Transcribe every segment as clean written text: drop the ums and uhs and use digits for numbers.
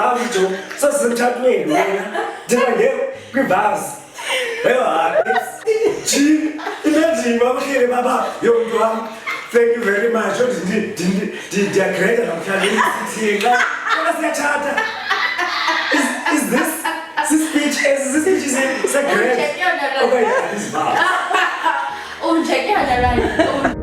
Maujo, so some chat me, Grivas. Imagine, Mama, here, Baba, young one. Thank you very much. Did you create a Is this speech is a great? Oh, yeah, this bar. Oh, check your right.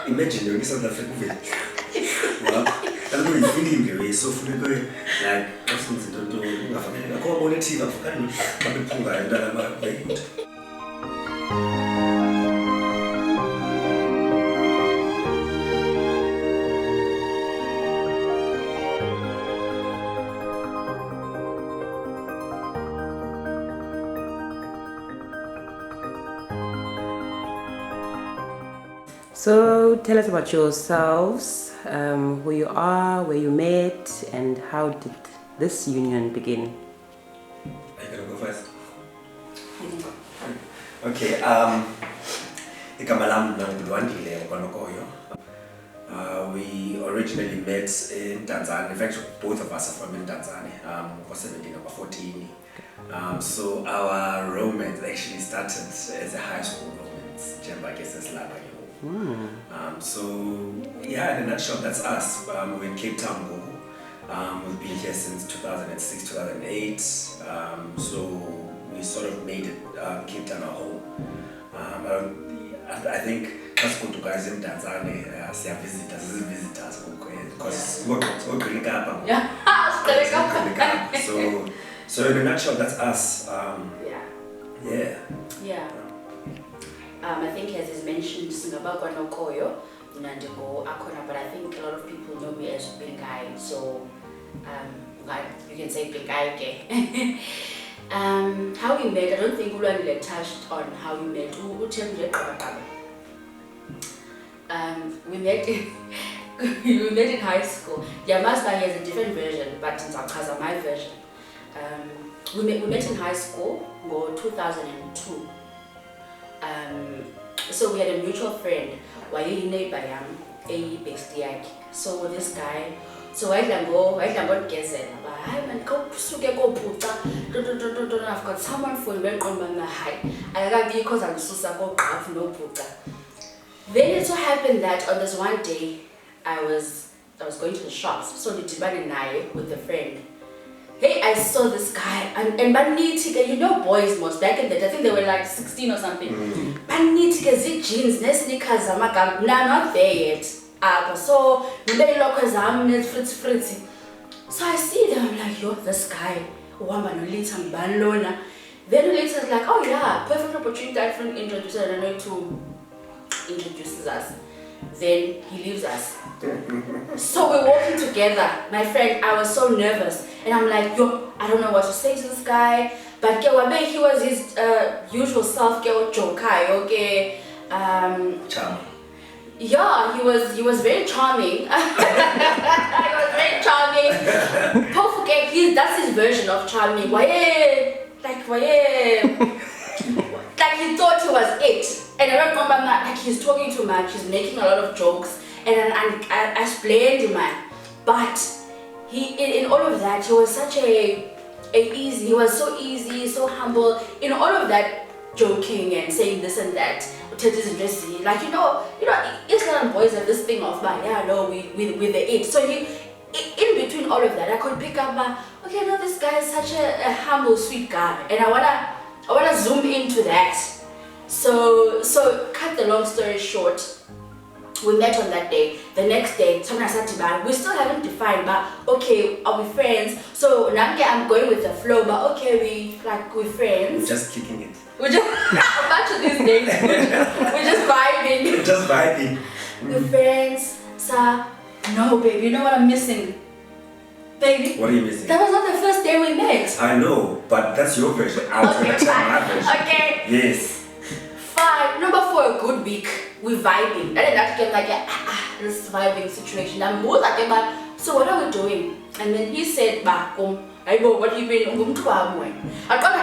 Imagine you're in South Africa. Well, I'm going to feeling the way so fully going like since don't do I call on the TV So tell us about yourselves, who you are, where you met, and how did this union begin? Are you gonna go first? Okay, igama lam Mrs Nokoyo. We originally met in Tanzania. In fact, both of us are from Tanzania, for 17 or 14. So our romance actually started as a high school romance. So yeah, in a nutshell, that's us. We're in Cape Town. We've been here since 2006, 2008. So we sort of made it Cape Town our home. I think let's go to guys in Tanzania. See visitors because we're growing up. So in a nutshell, that's us. Yeah. I think as is mentioned, Mrs Nokoyo, but I think a lot of people know me as Bengai, so you can say Bengai. How we met, I don't think we touched on how we met. We met in high school. Yamasba has a different version, but in Zakaza, my version. We met in high school in 2002. So we had a mutual friend, a best yake. So this guy, so I can go together. I've got someone for me on my high. I got because I'm so no puta. Then it so happened that on this one day I was going to the shops. So the Tibani and I with a friend. Hey, I saw this guy and Banitika, you know boys most back in the day, I think they were like 16 or something. Banitika jeans, sneakers, not there yet. So so I see them, I'm like, yo, this guy, then later it's like, oh yeah, perfect opportunity that friend introduced us, I don't know to introduces us. Then he leaves us. So we're walking together. My friend, I was so nervous. And I'm like, yo, I don't know what to say to this guy. But he was his usual self, jokai, okay. Charming. Yeah, he was very charming. He was very charming. Don't forget, that's his version of charming. Like like he thought he was it. And I don't remember that, like he's talking too much, he's making a lot of jokes, and I explained him, man. But he, in all of that, he was such he was so easy, so humble, in all of that joking and saying this and that. Like, you know, Islam boys have this thing of, like, yeah, no, we're the it. So he, in between all of that, I could pick up, okay, no, this guy is such a humble, sweet guy, and I wanna zoom into that. So cut the long story short, we met on that day. The next day, we still haven't defined, but okay, are we friends? So now I'm going with the flow, but okay, we're friends. We're just kicking it. We're just back to these days. We're just vibing. We're just vibing. We're friends. So no, babe, you know what I'm missing? Baby. What are you missing? That was not the first day we met. I know, but that's your version. I'll tell my version. Okay. Yes. Fine. Number 4, a good week. We vibing. And then that came like this vibing situation. I'm more like, so what are we doing? And then he said, what have you been? I thought I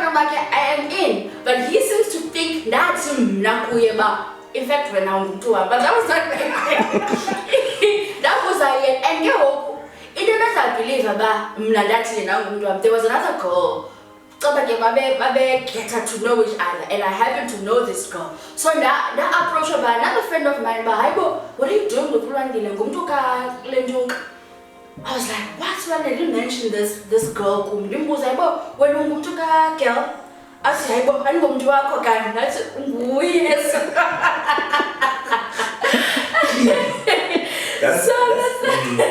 am in, but he seems to think that's in fact when I'm to but that was not that was I and it doesn't believe about there was another girl. Get her to know each other, and I happen to know this girl. So now approached her by another friend of mine, what are you doing with I was like, what? When I didn't mention this girl, when you girl, I said, I'm going to work again. That's weird. That's how it started.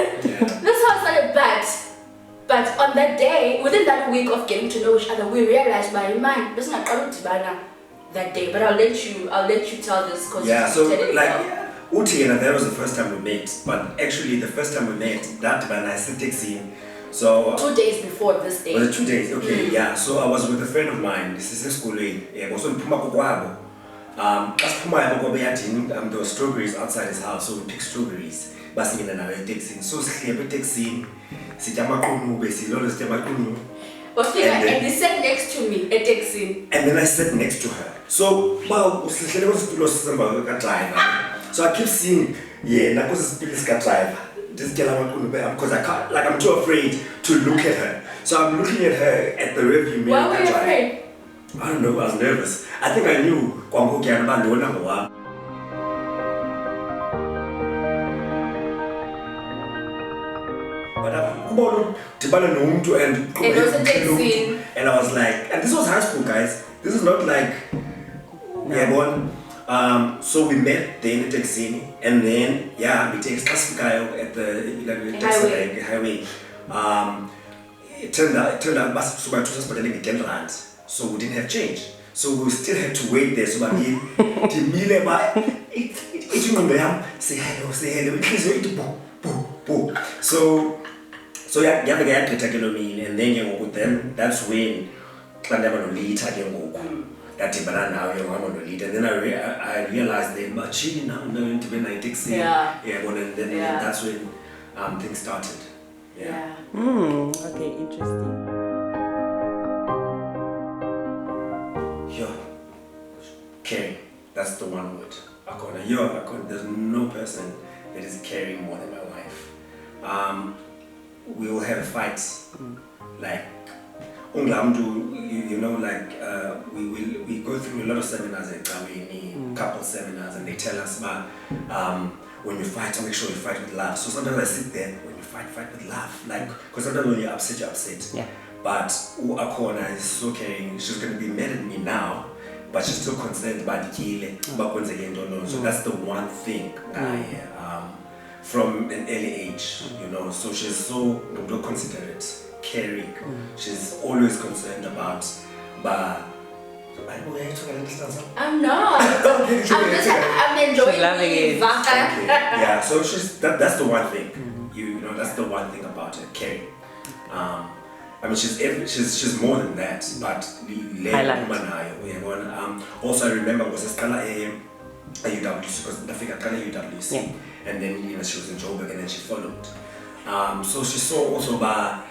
But on that day, within that week of getting to know each other, we realized by mind, this is not that day. But I'll let you tell this because that was the first time we met. But actually, the first time we met, that when I said taxi. So 2 days before this day. Was it 2 days? Okay, yeah. So I was with a friend of mine. This is a school. Also in Puma. There were strawberries outside his house, so we picked strawberries. Basing in another taxi. So we taxi. And he sat next to me at taxi. And then I sat next to her. So I keep seeing, driver. Because I can't, like, I'm too afraid to look at her. So I'm looking at her at the rearview mirror. Why were you afraid? I don't know, I was nervous. I think I knew. And I was like, and this was high school, guys. This is not like so we met then at taxi, and then we take at the highway. It turned out so we didn't have change. So we still had to wait there. So say hello. So and then that's when and then I realized that now I'm going to be 96. And then that's when things started. Okay, interesting. Caring. That's the one word. There's no person that is caring more than my wife. We will have fights. Like, we go through a lot of seminars at couple seminars, and they tell us about when you fight, make sure you fight with love. So sometimes I sit there, when you fight with love. Like, because sometimes when you're upset, you're upset. Yeah. But Akona is so caring. She's going to be mad at me now, but she's still concerned about the kile. So that's the one thing from an early age, So she's so considerate, caring. She's always concerned about. I'm not. I'm enjoying it. Yeah, so that's the one thing. That's the one thing about her, caring. I mean, she's more than that, but also I remember was a UWC, because I think I UWC, and then she was in Joburg, and then she followed. So she saw also about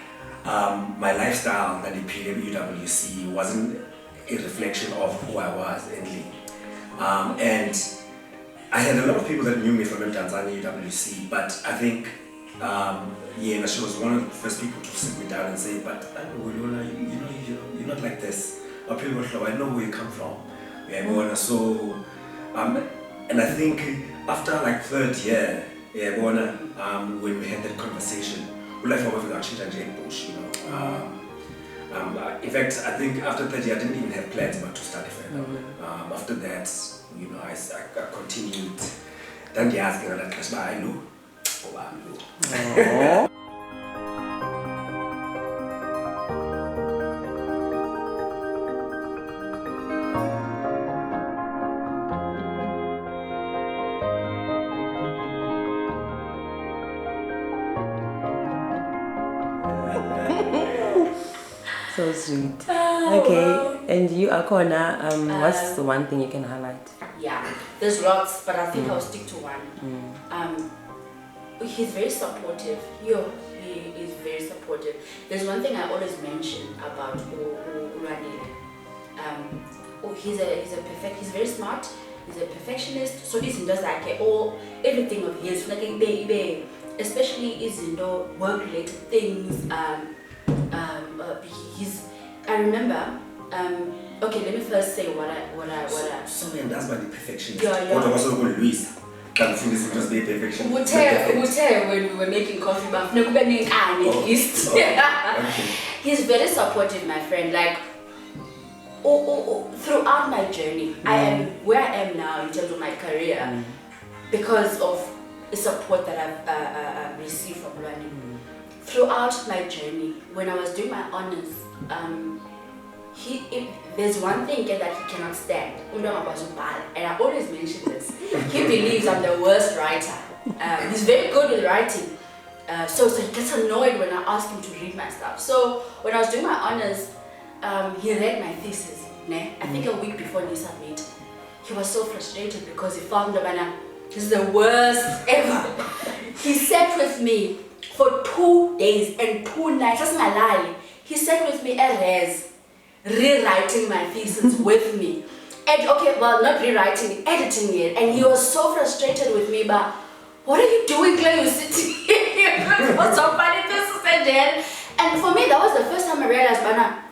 my lifestyle that the UWC wasn't a reflection of who I was endly. And I had a lot of people that knew me from Tanzania UWC, but I think she was one of the first people to sit me down and say, but you're not like this. Or people I know where you come from. So and I think after like third year, when we had that conversation, life changed, in fact, I think after third year I didn't even have plans but to study further. After that, I continued. Then they asked me that class, but I know. So sweet. Okay, and you, Akona, what's the one thing you can highlight? Yeah, there's lots, but I think I'll stick to one. He's very supportive. He is very supportive. There's one thing I always mention about Uranile. He's very smart. He's a perfectionist. So this does like everything of his, especially is work-related things. I remember. Okay, let me first say what I. Sorry, and that's by the perfectionist. Yeah. What also going Luis? Can this just be perfection? We'll tell when we were making coffee, but at least. Okay. He's very supportive, my friend. Like, throughout my journey, I am where I am now in terms of my career because of the support that I've received from Lwani. Throughout my journey, when I was doing my honors, there's one thing that he cannot stand, and I always mention this. He believes I'm the worst writer. He's very good with writing, so he gets annoyed when I ask him to read my stuff. So when I was doing my honors, he read my thesis. I think a week before we submit, he was so frustrated because he found that this is the worst ever. He sat with me for 2 days and 2 nights. That's my lie. He sat with me at res, rewriting my thesis with me. And not rewriting, editing it. And he was so frustrated with me, but what are you doing, Claire? You're sitting here. What's so funny this is again? And for me, that was the first time I realized,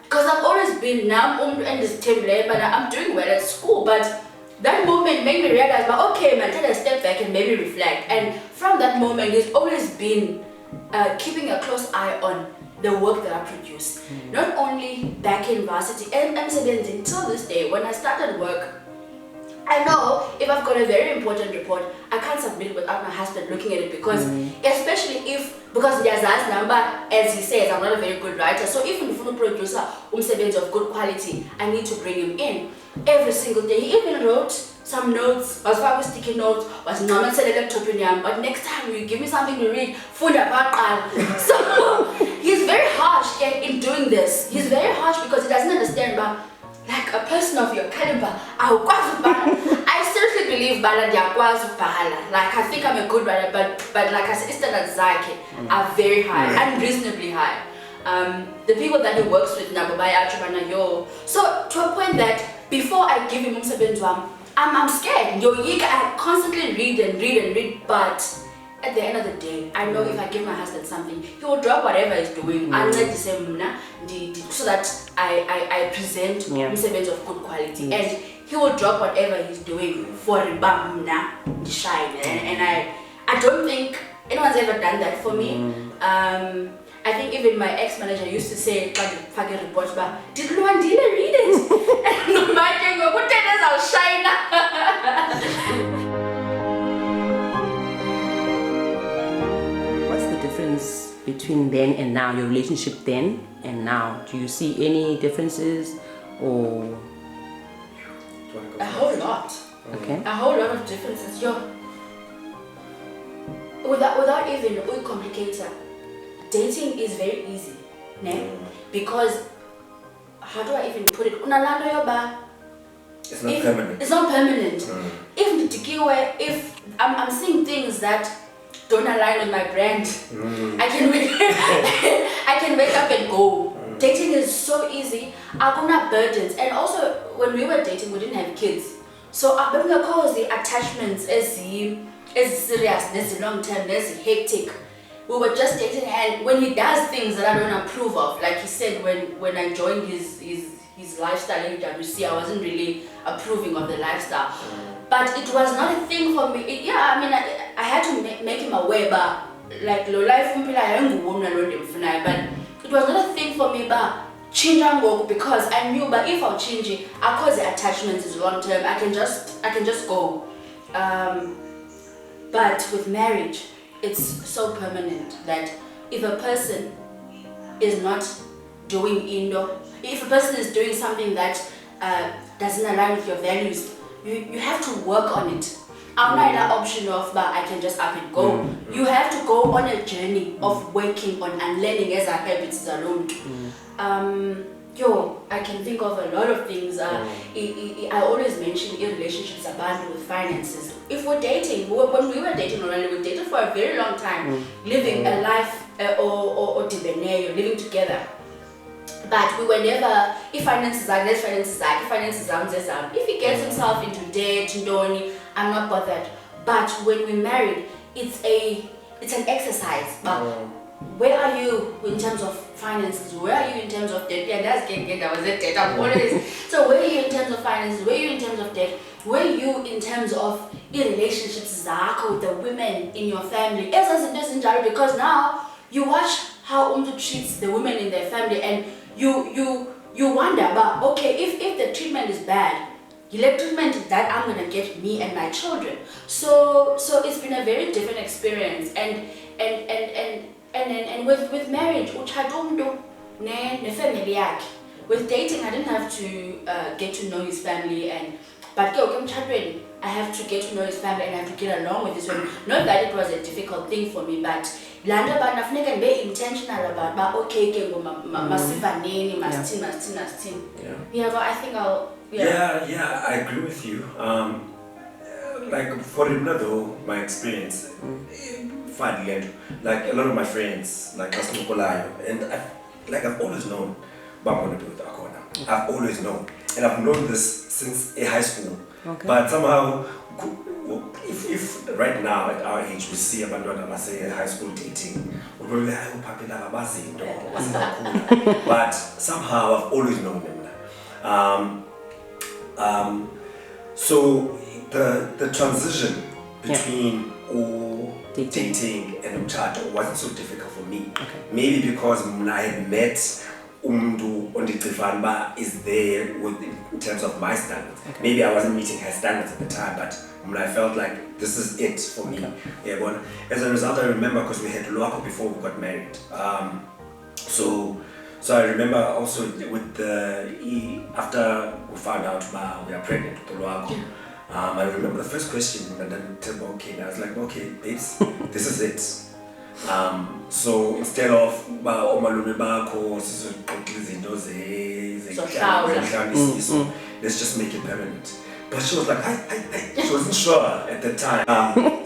because I've always been in this table, but I'm doing well at school. But that moment made me realize, okay, man, take a step back and maybe reflect. And from that moment, he's always been keeping a close eye on the work that I produce. Not only back in varsity and until this day, when I started work, I know if I've got a very important report, I can't submit it without my husband looking at it because, especially because there's that number, as he says, I'm not a very good writer. So even if I'm a producer, of good quality, I need to bring him in every single day. He even wrote some notes, was sticky notes, was normal laptop, but next time you give me something to read, so he's very harsh in doing this. He's very harsh because he doesn't understand, but like a person of your caliber, I seriously believe like I think I'm a good writer, but like I said, standards are very high, unreasonably high. The people that he works with now, so to a point that before I give him I'm scared. I constantly read and read, but at the end of the day, I know if I give my husband something, he will drop whatever he's doing. I'm not the same so that I present umsebenzi of good quality, and he will drop whatever he's doing for shine. And I don't think anyone's ever done that for me. I think even my ex-manager used to say, "Faggy report, but did Luandile read it?" And my king, "What is our shine?" What's the difference between then and now? Your relationship then and now? Do you see any differences or? A whole lot. Okay. A whole lot of differences. Without even complicated. Dating is very easy, because how do I even put it? It's not permanent. It's not permanent. If I'm seeing things that don't align with my brand, I can wake up and go. Dating is so easy. Akuna burdens. And also, when we were dating, we didn't have kids. So because the attachments is serious, there's long term, there's hectic. We were just dating, and when he does things that I don't approve of, like he said, when I joined his lifestyle in WC, I wasn't really approving of the lifestyle. But it was not a thing for me. I had to make him aware, but like low life, but it was not a thing for me. But change because I knew, but if I'll change it, because the attachment is long term, I can just go. But with marriage, it's so permanent that if a person is not doing if a person is doing something that doesn't align with your values, you have to work on it. I'm not in an option of, but I can just up and go. You have to go on a journey of working on and learning as our habits alone. I can think of a lot of things. I always mention in relationships about with finances. If we're dating, when we were dating already, we dated for a very long time, living a life or living together. But we were never, if finances are, let's finances are, if finances are, if he gets himself into debt, I'm not bothered. But when we married, it's an exercise. But where are you in terms of finances? Where are you in terms of debt? Yeah, that's getting that was a debt. I'm always. So where are you in terms of finances? Where are you in terms of debt? Where are you in terms of in relationships with the women in your family? Because now you watch how Umdu treats the women in their family, and you wonder, but okay, if the treatment is bad, the treatment that I'm gonna get me and my children. So it's been a very different experience, and with marriage, with dating, I didn't have to get to know his family, but I have to get to know his family and I have to get along with his family. Not that it was a difficult thing for me, but be intentional about, but okay, I think I'll. Yeah, I agree with you. Like for Ribna though, my experience, like a lot of my friends, like Mrs Nokoyo, and I've always known I'm going to be with Akona. I've always known, and I've known this since high school. Okay. But somehow, if right now at our age we see abantwana say high school dating, we're probably but somehow I've always known them. So the transition between dating and umshado wasn't so difficult for me. Okay. Maybe because I had met Umdu Onditrifanba is there in terms of my standards. Okay. Maybe I wasn't meeting her standards at the time, but I felt like this is it for me. Yeah, but as a result, I remember because we had Luako before we got married. So I remember also with after we found out we are pregnant with Luako. I remember the first question and then Tembo came. I was like, okay, babes, this is it. So instead of let's just make it permanent. But she was like, she wasn't sure at the time.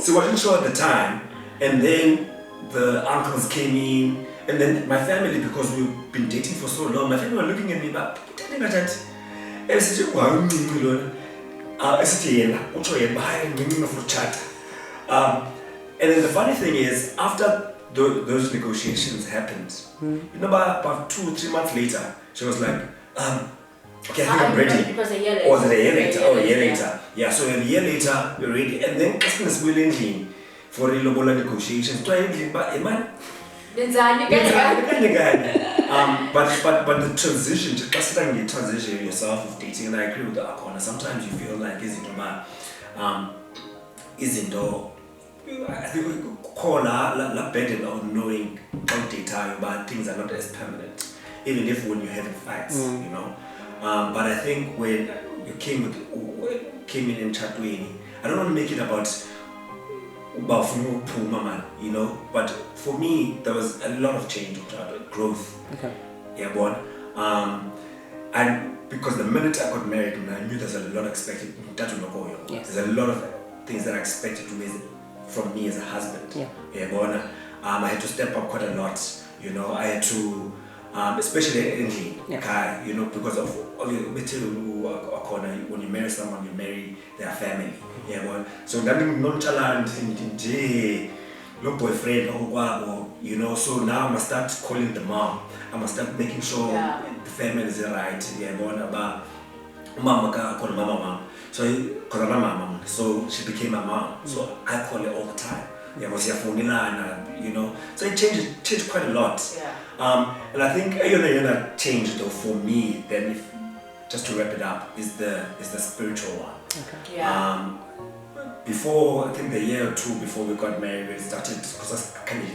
She wasn't sure at the time, and then the uncles came in, and then my family, because we've been dating for so long, my family were looking at me, but and then the funny thing is, after those negotiations happened, about 2 or 3 months later, she was like, okay, I think I'm ready. It was a year later. Or was it a year later? Oh, a year later. Yeah, so a year later, we're ready. And then Christmas willingly for the lobola negotiations. But the transition, just transition yourself with dating, and I agree with the Akona. Sometimes you feel like I think we call la burden of knowing about data, but things are not as permanent, even if when you're having fights, you know. But I think when you came in Chatwini, I don't want to make it about you know, but for me there was a lot of change, growth. Okay. Yeah, born. And because the minute I got married, I knew there's a lot expected. Yes. There's a lot of things that are expected from me as a husband. Yeah. Yeah, born. I had to step up quite a lot. You know, I had to especially in the Yeah. guy, you know, because of when you marry someone, you marry their family. Yeah, well, so that nonchalant no boyfriend or you know, so now I must start calling the mom. I must start making sure the family is right. Yeah, about mama call mama. So because I'm a mom, so she became my mom. So I call her all the time. Yeah, was your phone you know. So it changed quite a lot. Yeah. And I think that changed though for me. Then, if just to wrap it up, is the spiritual one. Okay. Yeah. Before, I think the year or two before we got married, we started because I kind of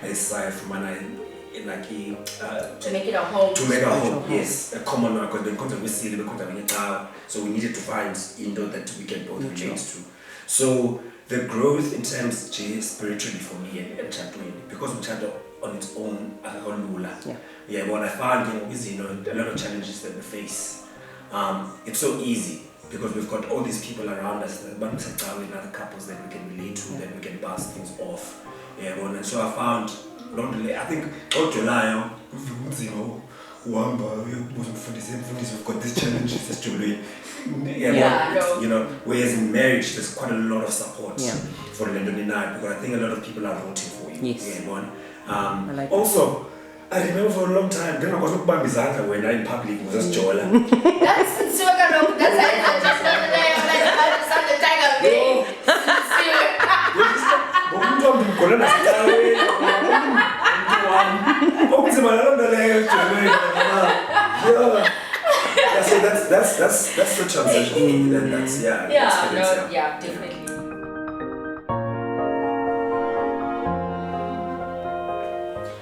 aside from when I like to make it a home. to make a home, yes, a common one, because the concept we see so we needed to find that we can both relate to. So the growth in terms spiritually for me and Chatwin, because we chat on its own, yeah, what I found is a lot of challenges that we face. It's so easy because we've got all these people around us, other couples that we can relate to, that we can bounce things off. Yeah, and so I found, I think, July, we've got these challenges as Julie. You know, whereas in marriage, there's quite a lot of support for London and I, because I think a lot of people are rooting for you. Yes. Yeah, like also, I remember for a long time, then I was not bambizanga when I in public was just Jola. That's so good. That's I just wanted to like the tiger being. So that's the transition. That's Definitely.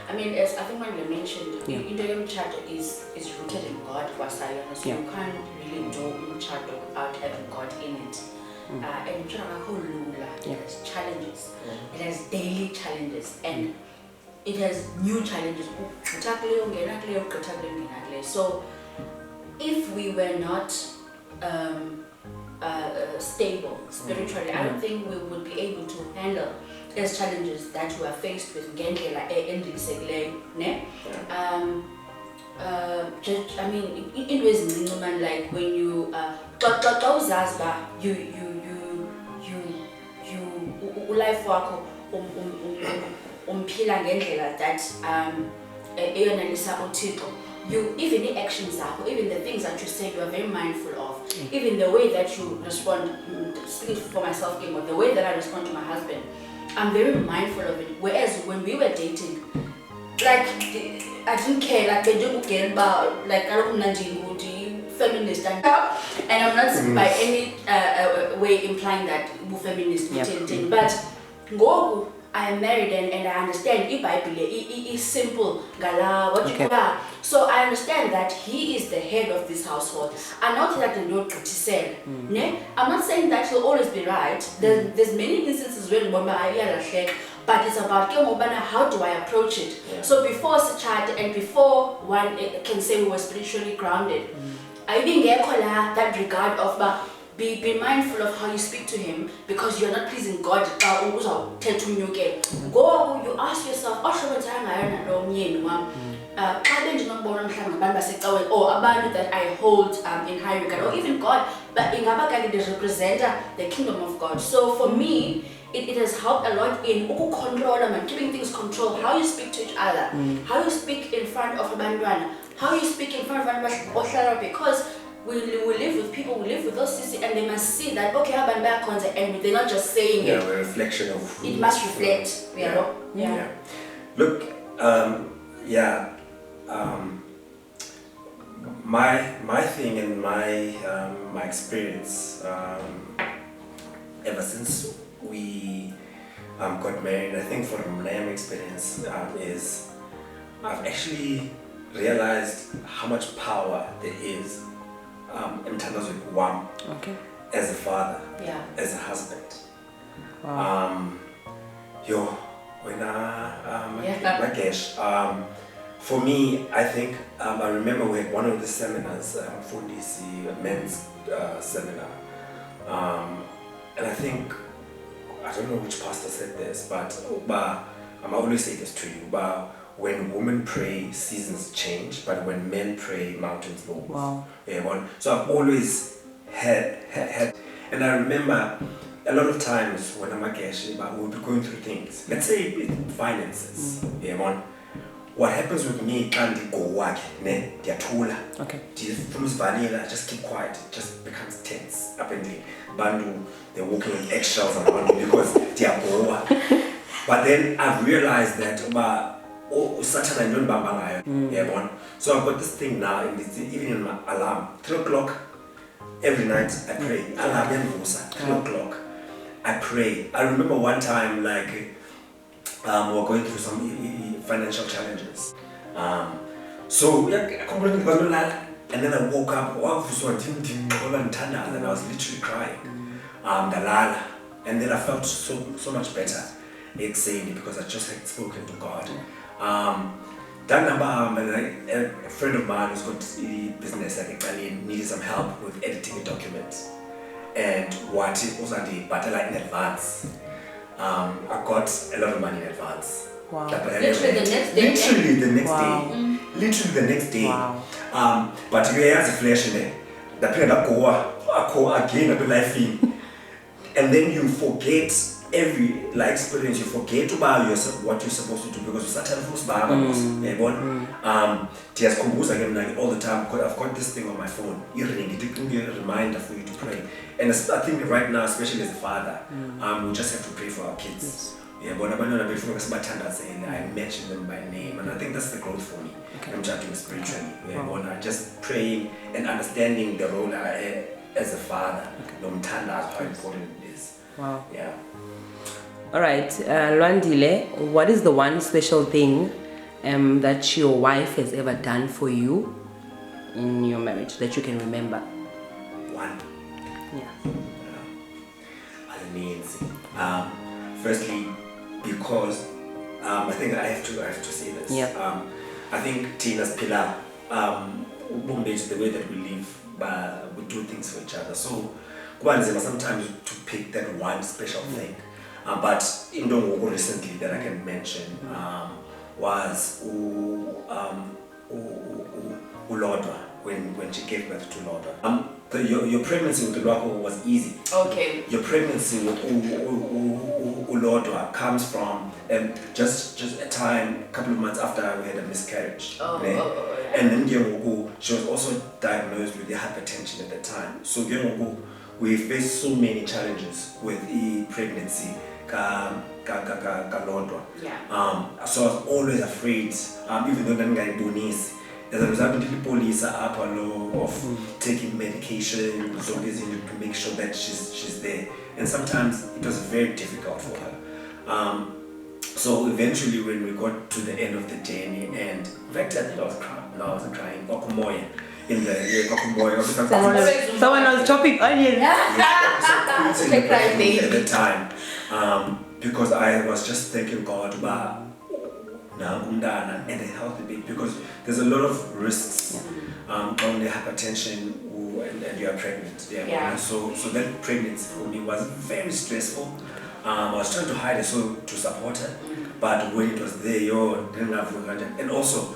I mean, as I think when you mentioned, Indian chat is rooted in God, so you can't really do chat without having God in it. And it has challenges. It has daily challenges, and it has new challenges. So if we were not stable spiritually, I don't think we would be able to handle those challenges that we are faced with. I mean, it was like when you life wako umphila ngendlela that eyonelisa uThixo. You, even the actions are, even the things that you say, you are very mindful of. Even the way that you respond, speaking for myself, the way that I respond to my husband, I'm very mindful of it. Whereas when we were dating, like I didn't care, like they didn't care about, like I don't know, feminist and I'm not by any way implying that we're feminist, but go. I am married and I understand the Bible is simple. So I understand that he is the head of this household. I'm not that the Lord criticized. I'm not saying that he'll always be right. There's many instances where but it's about how do I approach it. So before such chat and before one can say we were spiritually grounded, I think that regard of be mindful of how you speak to him, because you're not pleasing God. Go, you ask yourself, that I hold in high regard, or even God, but in represent the kingdom of God. So for me, it has helped a lot in control and keeping things controlled, how you speak to each other, how you speak in front of a how you speak in front of a because we live with people, we live with those sisters, and they must see that, okay, and they're not just saying it. A reflection of it must reflect. Look, my thing and my experience ever since we got married, I think from my experience is I've actually realized how much power there is in terms of one, as a father, as a husband. Magesh, for me, I think I remember we had one of the seminars, men's seminar, and I think, I don't know which pastor said this, but I always say this to you, but when women pray, seasons change, but when men pray, mountains move. Wow. Yeah, so I've always had, and I remember a lot of times when I'm Magesh, we'll be going through things. Let's say finances. Yeah, what happens with me, can't go work, ne? Okay. I just keep quiet. It just becomes tense. Apparently, Bandu, they're walking with eggshells around me because they are poor. But then I've realized that, Satan and Bamba. So I've got this thing now, even in my alarm, 3 o'clock every night I pray. Alarm 3 o'clock. I pray. I remember one time, like, we were going through some financial challenges. So and then I woke up, and I was literally crying. And then I felt so much better saying because I just had spoken to God. That number, a friend of mine who's got a business, needed some help with editing a document. And what it was but in advance. I got a lot of money in advance. Wow. Literally the next day. Literally the next Wow. day. Literally the next day. Wow. But you have a flash in there. The period I go again at the life in. And then you forget every experience, you forget about what you're supposed to do because you start to force again all the time. I've got this thing on my phone. It will be a reminder for you to pray. And I think right now, especially as a father, we just have to pray for our kids. Yeah, but I mention them by name, and I think that's the growth for me. Okay. I'm chatting spiritually. Yeah, just praying and understanding the role I as a father. How important it is. Wow. Yeah. All right, Lwandile, what is the one special thing that your wife has ever done for you in your marriage that you can remember? One. Yeah. Firstly, because I think I have to say this. Yeah. I think Tina's pillar, the way that we live, we do things for each other. So, sometimes to pick that one special thing. But in the recently that I can mention was Ulodwa, when she gave birth to Lodwa. Your pregnancy with Ulodwa was easy. Okay. Your pregnancy with Ulodwa comes from just a couple of months after we had a miscarriage. Yeah. And then she was also diagnosed with hypertension at the time. So we faced so many challenges with the pregnancy. Lodwa. Yeah. So I was always afraid, even though as a result of the police of taking medication, so to make sure that she's there. And sometimes it was very difficult for her. So eventually when we got to the end of the journey, and in fact I think I was crying. No, I wasn't crying. In the Someone was chopping onions. at the time, because I was just thanking God about and a healthy baby, because there's a lot of risks on the hypertension and you are pregnant. Yeah. So that pregnancy for me was very stressful. I was trying to hide it to support her, but when it was there, didn't have and also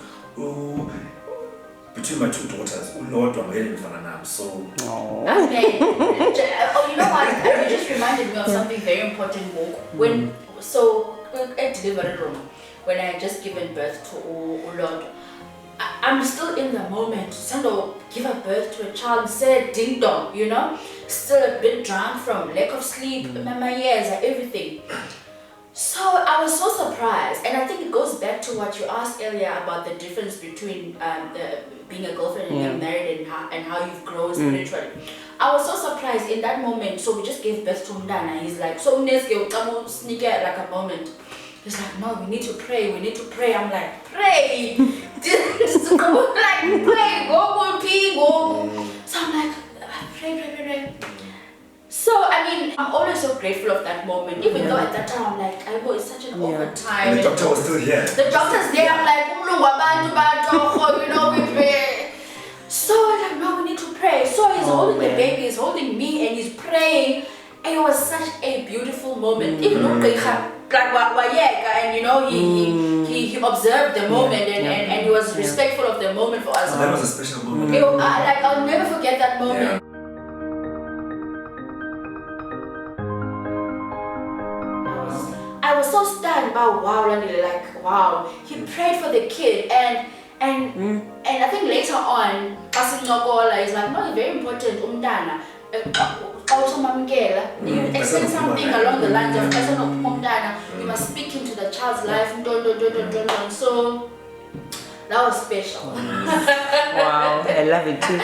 between my two daughters, Lord, I'm really so. Okay. You know what? You just reminded me of something very important. When at delivery room, when I had just given birth to Lord, I'm still in the moment. Give a birth to a child, say ding dong, still a bit drunk from lack of sleep, my ears, everything. So I was so surprised, and I think it goes back to what you asked earlier about the difference between being a girlfriend and getting married and how you've grown spiritually. I was so surprised in that moment. So we just gave birth to Mdana. He's like, so sneak like a moment. He's like, no, we need to pray. I'm like, pray. Pray, go. So I'm like, pray. So, I'm always so grateful of that moment, even though at that time I'm like, it's such an awkward time. And the doctor was still here. The doctor's there, I'm like, we pray. So I'm like, no, we need to pray. So he's holding the baby, he's holding me, and he's praying. And it was such a beautiful moment. Even and you know, he observed the moment and he was respectful of the moment for us. So that was a special moment. Like, I'll never forget that moment. I was so stunned about wow, he prayed for the kid and I think later on, Mrs Nokoyo is like, no, it's very important, umntana. Also, you explain something along the lines of umntana, you must speak into the child's life, so that was special. Wow, I love it too.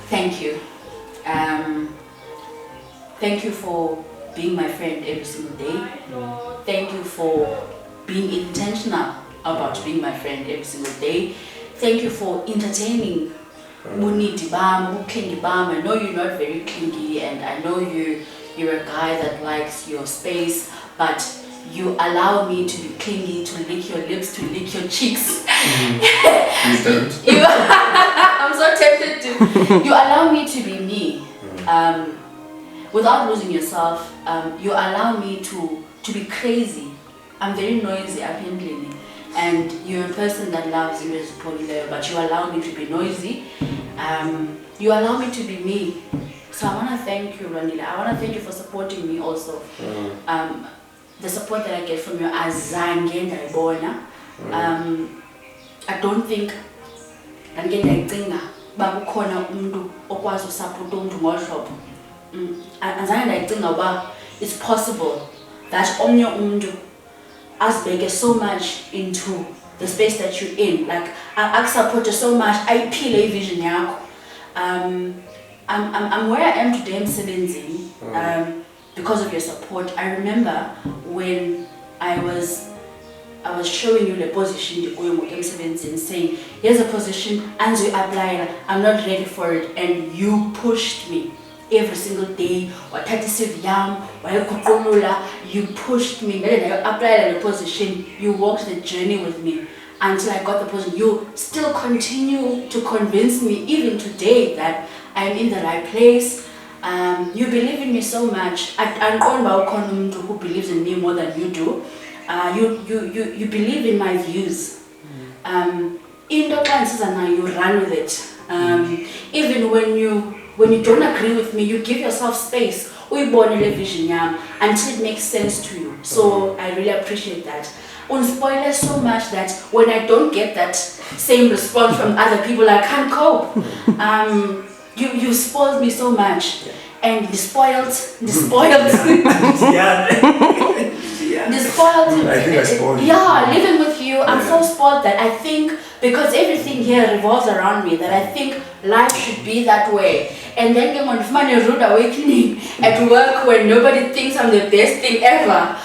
Thank you. Thank you for being my friend every single day. Thank you for being intentional about being my friend every single day. Thank you for entertaining. I know you're not very clingy, and I know you're a guy that likes your space, but you allow me to be clingy, to lick your lips, to lick your cheeks. Please don't. I'm so tempted to. You allow me to be me, without losing yourself. You allow me to be crazy. I'm very noisy, apparently, and you're a person that loves you as popular, but you allow me to be noisy. You allow me to be me. So I want to thank you, Randile. I want to thank you for supporting me also. The support that I get from you, azange ndayibona. I don't think ndayicinga bakukhona umuntu okwazi usupport umuntu ngohlobo. Azange ndayicinga uba it's possible that omnye umuntu asibeke so much into the space that you're in, like akusupport so much, ayiphile ivision yakho. I'm where I am today, emsebenzini, because of your support. I remember when I was showing you the position saying, here's a position, and you apply, I'm not ready for it, and you pushed me every single day. You pushed me, then I applied the position, you walked the journey with me until I got the position. You still continue to convince me even today that I'm in the right place. You believe in me so much. I don't know who believes in me more than you do. You believe in my views. In the classes, and you run with it. Even when you don't agree with me, you give yourself space. We born a vision until it makes sense to you. So I really appreciate that. Unspoiler so much that when I don't get that same response from other people, I can't cope. You spoiled me so much, and the spoiled. Yeah. The spoiled. I think I spoiled you. Yeah, living with you, I'm so spoiled that I think, because everything here revolves around me, that I think life should be that way. And then I'm on a rude awakening at work when nobody thinks I'm the best thing ever.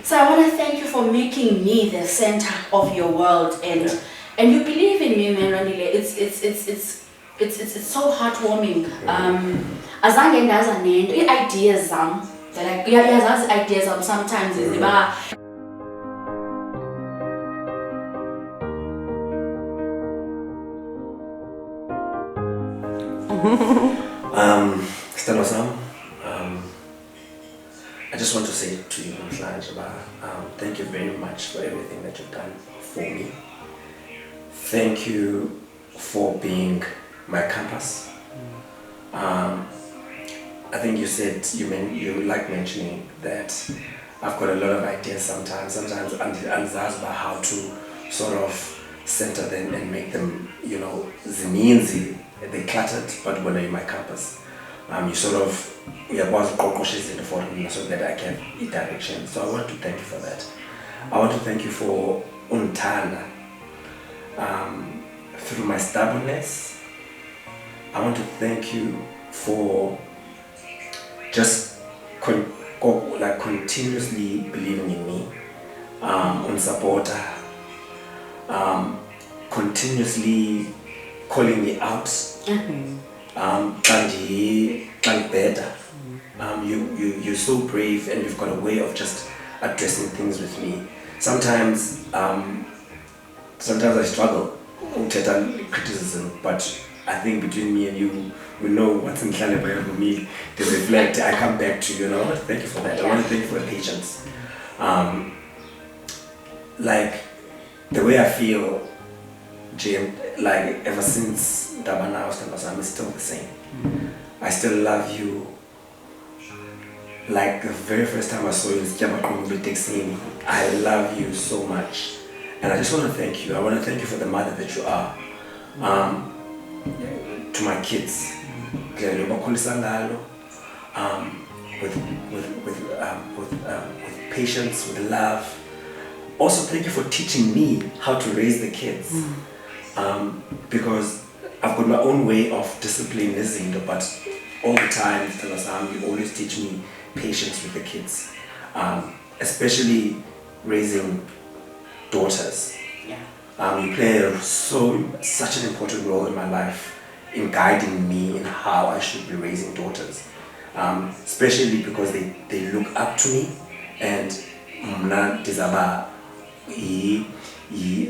So I want to thank you for making me the center of your world, and you believe in me, man. Randile. It's so heartwarming. Azange ndaza nento ideas zam that ideas zam sometimes is about. Stella Sam, I just want to say to you, thank you very much for everything that you've done for me. Thank you for being my compass. I think you said you like mentioning that I've got a lot of ideas sometimes about how to sort of center them and make them, zininzi, they cluttered, but when you're my compass, you sort of for me so that I can be direction. So I want to thank you for that. I want to thank you for untana. Through my stubbornness, I want to thank you for just continuously believing in me, supporter, continuously calling me out, better. You're so brave, and you've got a way of just addressing things with me. Sometimes I struggle with criticism, but I think between me and you, we know what's in Mhlale for me. To reflect, I come back to you. You know, thank you for that. I want to thank you for the patience. Like the way I feel, Jim, like ever since Dabana was is still the same. I still love you. Like the very first time I saw you, I love you so much. And I just want to thank you. I want to thank you for the mother that you are. To my kids. With patience, with love. Also, thank you for teaching me how to raise the kids. Because I've got my own way of discipline, but all the time, you always teach me patience with the kids, especially raising daughters. You play such an important role in my life in guiding me in how I should be raising daughters, especially because they look up to me, and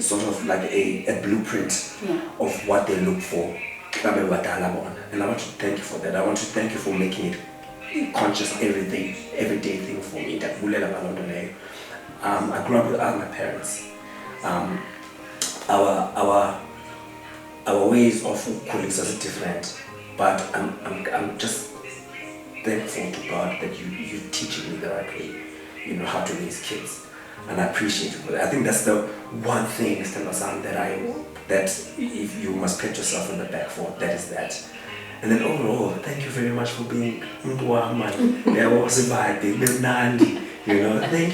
sort of like a blueprint of what they look for. And I want to thank you for that. I want to thank you for making it conscious everyday thing for me. I grew up without my parents. Our ways of colleagues are different, but I'm just thankful to God that you're teaching me the right way, how to raise kids, and I appreciate you for that. I think that's the one thing, Mr. Masan, that if you must pat yourself on the back for, that is that. And then overall, thank you very much for being thank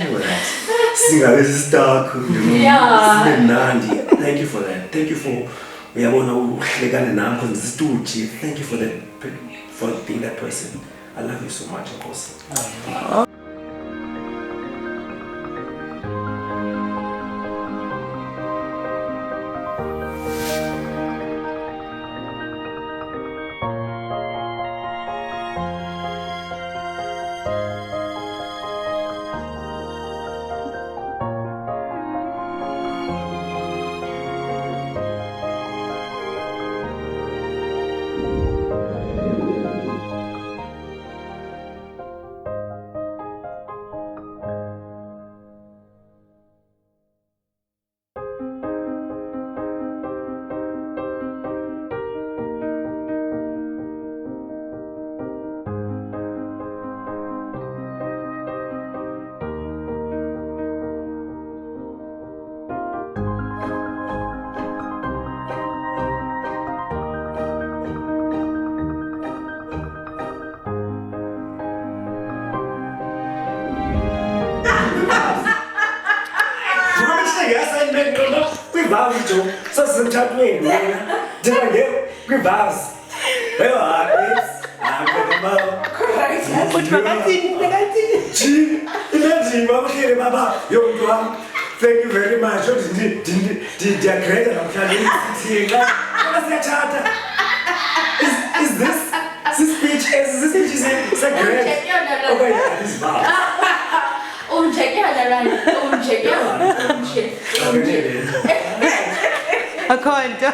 you for that. This is dark, Thank you for that. Thank you for thank you for that, for being that person. I love you so much, of course. Thank you very much. Is this speech? Is this great? Okay, this vows. I can't. It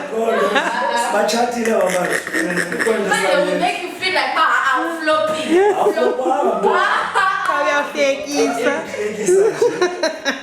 will make you feel like I'm flopping. How you fake it?